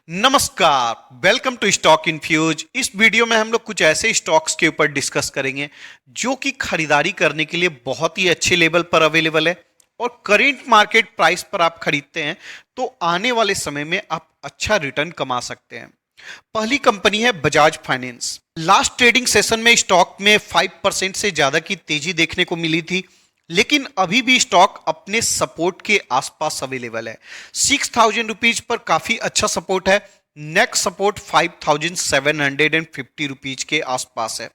नमस्कार, welcome to stock infuse. इस video में हम लोग कुछ ऐसे स्टॉक्स के ऊपर डिस्कस करेंगे जो कि खरीदारी करने के लिए बहुत ही अच्छे लेवल पर अवेलेबल है और करेंट मार्केट प्राइस पर आप खरीदते हैं तो आने वाले समय में आप अच्छा रिटर्न कमा सकते हैं। पहली कंपनी है Bajaj finance. Last trading session में स्टॉक में 5% से ज्यादा की तेजी देखने को मिली थी, लेकिन अभी भी स्टॉक अपने सपोर्ट के आसपास अवेलेबल है। 6,000 रुपीज पर काफी अच्छा सपोर्ट है। नेक्स्ट सपोर्ट 5,750 रुपीज के आसपास है,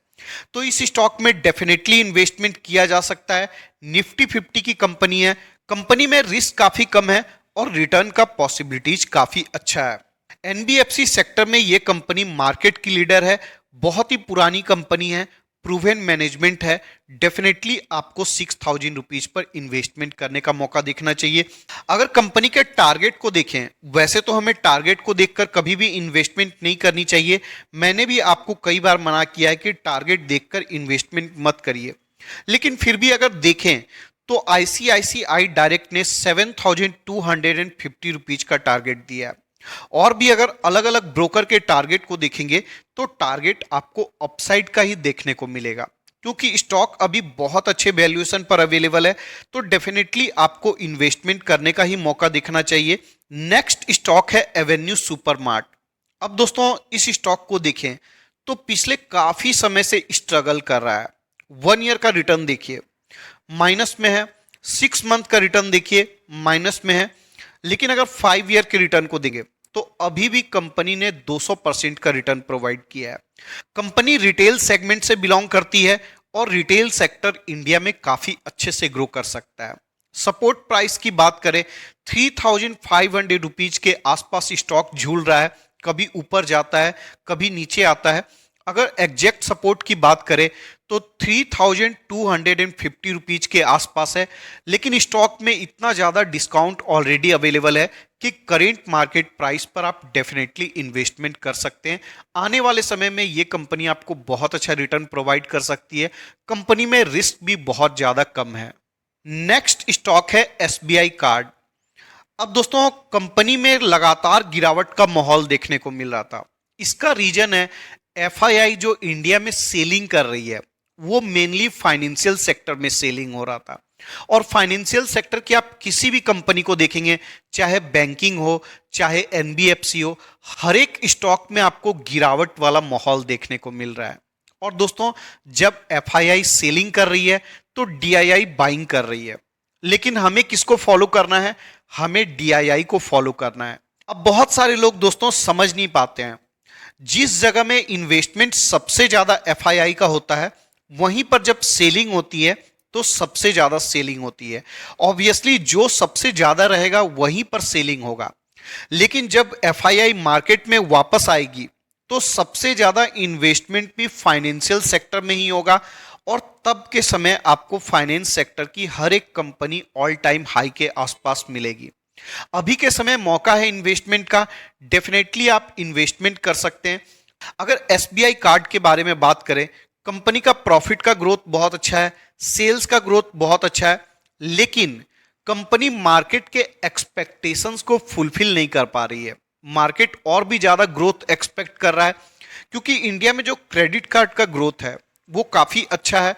तो इस स्टॉक में डेफिनेटली इन्वेस्टमेंट किया जा सकता है। निफ्टी 50 की कंपनी है, कंपनी में रिस्क काफी कम है और रिटर्न का पॉसिबिलिटीज काफी अच्छा है। एनबीएफसी सेक्टर में यह कंपनी मार्केट की लीडर है, बहुत ही पुरानी कंपनी है, प्रूवन मैनेजमेंट है। डेफिनेटली आपको 6,000 रुपीज पर इन्वेस्टमेंट करने का मौका देखना चाहिए। अगर कंपनी के टारगेट को देखें, वैसे तो हमें टारगेट को देखकर कभी भी इन्वेस्टमेंट नहीं करनी चाहिए। मैंने भी आपको कई बार मना किया है कि टारगेट देखकर इन्वेस्टमेंट मत करिए, लेकिन फिर भी अगर देखें तो आईसीआईसीआई डायरेक्ट ने 7,250 रुपीज का टारगेट दिया है। और भी अगर अलग अलग ब्रोकर के टारगेट को देखेंगे तो टारगेट आपको अपसाइड का ही देखने को मिलेगा, क्योंकि स्टॉक अभी बहुत अच्छे वैल्यूएशन पर अवेलेबल है, तो डेफिनेटली आपको इन्वेस्टमेंट करने का ही मौका देखना चाहिए। नेक्स्ट स्टॉक है एवेन्यू सुपरमार्ट। अब दोस्तों इस स्टॉक को देखें तो पिछले काफी समय से स्ट्रगल कर रहा है। 1 ईयर का रिटर्न देखिए माइनस में है, 6 मंथ का रिटर्न देखिए माइनस में है, लेकिन अगर 5 ईयर के रिटर्न को देंगे तो अभी भी कंपनी ने 200% का रिटर्न प्रोवाइड किया है। कंपनी रिटेल सेगमेंट से बिलोंग करती है और रिटेल सेक्टर इंडिया में काफी अच्छे से ग्रो कर सकता है। सपोर्ट प्राइस की बात करें 3,500 रुपीज के आसपास स्टॉक झूल रहा है, कभी ऊपर जाता है कभी नीचे आता है। अगर एग्जैक्ट सपोर्ट की बात करें तो 3,250 रुपीज के आसपास है, लेकिन स्टॉक में इतना ज्यादा डिस्काउंट ऑलरेडी अवेलेबल है कि करेंट मार्केट प्राइस पर आप डेफिनेटली इन्वेस्टमेंट कर सकते हैं। आने वाले समय में ये कंपनी आपको बहुत अच्छा रिटर्न प्रोवाइड कर सकती है। कंपनी में रिस्क भी बहुत ज्यादा कम है। नेक्स्ट स्टॉक है एसबीआई कार्ड। अब दोस्तों कंपनी में लगातार गिरावट का माहौल देखने को मिल रहा था। इसका रीजन है एफआईआई जो इंडिया में सेलिंग कर रही है वो मेनली फाइनेंशियल सेक्टर में सेलिंग हो रहा था। और फाइनेंशियल सेक्टर की आप किसी भी कंपनी को देखेंगे, चाहे बैंकिंग हो चाहे एनबीएफसी हो, हर एक स्टॉक में आपको गिरावट वाला माहौल देखने को मिल रहा है। और दोस्तों जब एफआईआई सेलिंग कर रही है तो डीआईआई बाइंग कर रही है, लेकिन हमें किसको फॉलो करना है? हमें डीआईआई को फॉलो करना है। अब बहुत सारे लोग दोस्तों समझ नहीं पाते हैं, जिस जगह में इन्वेस्टमेंट सबसे ज्यादा एफआईआई का होता है वहीं पर जब सेलिंग होती है तो सबसे ज्यादा सेलिंग होती है। ऑब्वियसली जो सबसे ज्यादा रहेगा वहीं पर सेलिंग होगा, लेकिन जब एफआईआई मार्केट में वापस आएगी तो सबसे ज्यादा इन्वेस्टमेंट भी फाइनेंशियल सेक्टर में ही होगा और तब के समय आपको फाइनेंस सेक्टर की हर एक कंपनी ऑल टाइम हाई के आसपास मिलेगी। अभी के समय मौका है इन्वेस्टमेंट का, डेफिनेटली आप इन्वेस्टमेंट कर सकते हैं। अगर एसबीआई कार्ड के बारे में बात करें, कंपनी का प्रॉफिट का ग्रोथ बहुत अच्छा है, सेल्स का ग्रोथ बहुत अच्छा है, लेकिन कंपनी मार्केट के एक्सपेक्टेशंस को फुलफिल नहीं कर पा रही है। मार्केट और भी ज्यादा ग्रोथ एक्सपेक्ट कर रहा है, क्योंकि इंडिया में जो क्रेडिट कार्ड का ग्रोथ है वो काफी अच्छा है।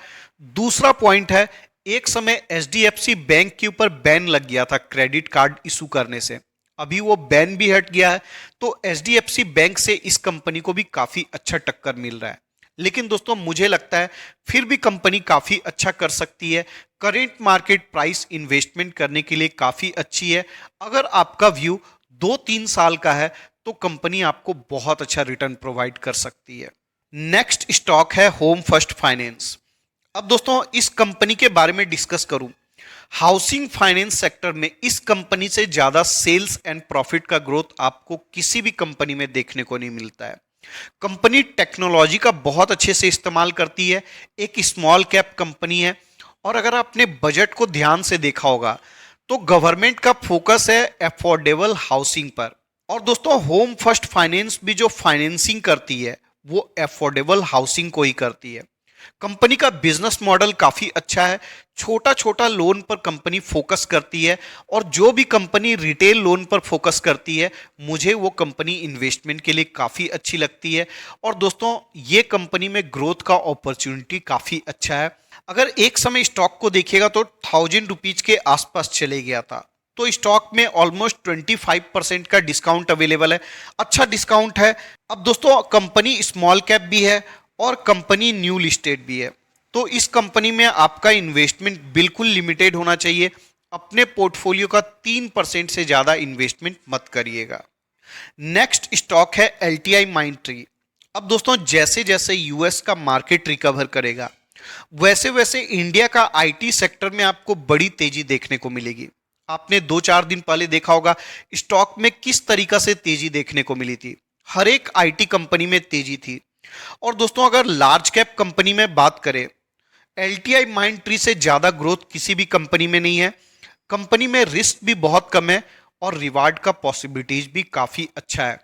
दूसरा पॉइंट है, एक समय एचडीएफसी बैंक के ऊपर बैन लग गया था क्रेडिट कार्ड इशू करने से, अभी वो बैन भी हट गया है, तो एचडीएफसी बैंक से इस कंपनी को भी काफी अच्छा टक्कर मिल रहा है। लेकिन दोस्तों मुझे लगता है फिर भी कंपनी काफी अच्छा कर सकती है। करेंट मार्केट प्राइस इन्वेस्टमेंट करने के लिए काफी अच्छी है। अगर आपका व्यू 2-3 साल का है तो कंपनी आपको बहुत अच्छा रिटर्न प्रोवाइड कर सकती है। नेक्स्ट स्टॉक है होम फर्स्ट फाइनेंस। अब दोस्तों इस कंपनी के बारे में डिस्कस करूं, हाउसिंग फाइनेंस सेक्टर में इस कंपनी से ज्यादा सेल्स एंड प्रॉफिट का ग्रोथ आपको किसी भी कंपनी में देखने को नहीं मिलता है। कंपनी टेक्नोलॉजी का बहुत अच्छे से इस्तेमाल करती है, एक स्मॉल कैप कंपनी है, और अगर आपने बजट को ध्यान से देखा होगा तो गवर्नमेंट का फोकस है अफोर्डेबल हाउसिंग पर। और दोस्तों होम फर्स्ट फाइनेंस भी जो फाइनेंसिंग करती है वो अफोर्डेबल हाउसिंग को ही करती है। कंपनी का बिजनेस मॉडल काफी अच्छा है। छोटा छोटा लोन पर कंपनी फोकस करती है और जो भी कंपनी रिटेल लोन पर फोकस करती है मुझे वो कंपनी इन्वेस्टमेंट के लिए काफी अच्छी लगती है। और दोस्तों ये कंपनी में ग्रोथ का अपॉर्चुनिटी काफी अच्छा है। अगर एक समय स्टॉक को देखिएगा तो 1000 रुपीज के आसपास चले गया था, तो स्टॉक में ऑलमोस्ट 25% का डिस्काउंट अवेलेबल है, अच्छा डिस्काउंट है। अब दोस्तों कंपनी स्मॉल कैप भी है और कंपनी न्यू लिस्टेड भी है, तो इस कंपनी में आपका इन्वेस्टमेंट बिल्कुल लिमिटेड होना चाहिए। अपने पोर्टफोलियो का 3% से ज्यादा इन्वेस्टमेंट मत करिएगा। नेक्स्ट स्टॉक है एलटीआई माइंडट्री। अब दोस्तों जैसे जैसे यूएस का मार्केट रिकवर करेगा वैसे वैसे इंडिया का आईटी सेक्टर में आपको बड़ी तेजी देखने को मिलेगी। आपने 2-4 दिन पहले देखा होगा स्टॉक में किस तरीका से तेजी देखने को मिली थी, हर एक आईटी कंपनी में तेजी थी। और दोस्तों अगर लार्ज कैप कंपनी में बात करें, एलटीआई माइंडट्री से ज्यादा ग्रोथ किसी भी कंपनी में नहीं है। कंपनी में रिस्क भी बहुत कम है और रिवार्ड का पॉसिबिलिटीज भी काफी अच्छा है।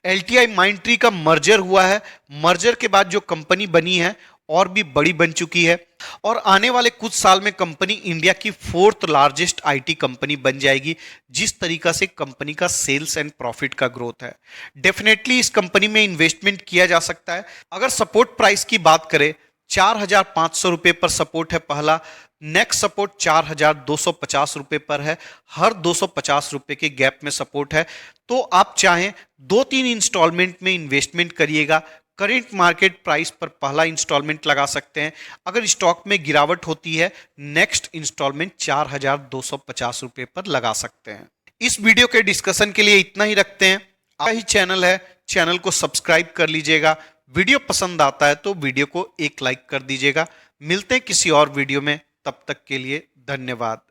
एलटीआई माइंडट्री का मर्जर हुआ है, मर्जर के बाद जो कंपनी बनी है और भी बड़ी बन चुकी है और आने वाले कुछ साल में कंपनी इंडिया की 4th लार्जेस्ट आईटी कंपनी बन जाएगी। जिस तरीका से कंपनी का सेल्स एंड प्रॉफिट का ग्रोथ है, डेफिनेटली इस कंपनी में इन्वेस्टमेंट किया जा सकता है। अगर सपोर्ट प्राइस की बात करें, 4500 रुपए पर सपोर्ट है पहला, नेक्स्ट सपोर्ट 4250 रुपए पर है, हर 250 रुपए के गैप में सपोर्ट है। तो आप चाहें 2-3 इंस्टॉलमेंट में इन्वेस्टमेंट करिएगा। करेंट मार्केट प्राइस पर पहला इंस्टॉलमेंट लगा सकते हैं। अगर स्टॉक में गिरावट होती है नेक्स्ट इंस्टॉलमेंट 4250 रुपए पर लगा सकते हैं। इस वीडियो के डिस्कशन के लिए इतना ही रखते हैं। आपका ही चैनल है, चैनल को सब्सक्राइब कर लीजिएगा। वीडियो पसंद आता है तो वीडियो को एक लाइक कर दीजिएगा। मिलते हैं किसी और वीडियो में, तब तक के लिए धन्यवाद।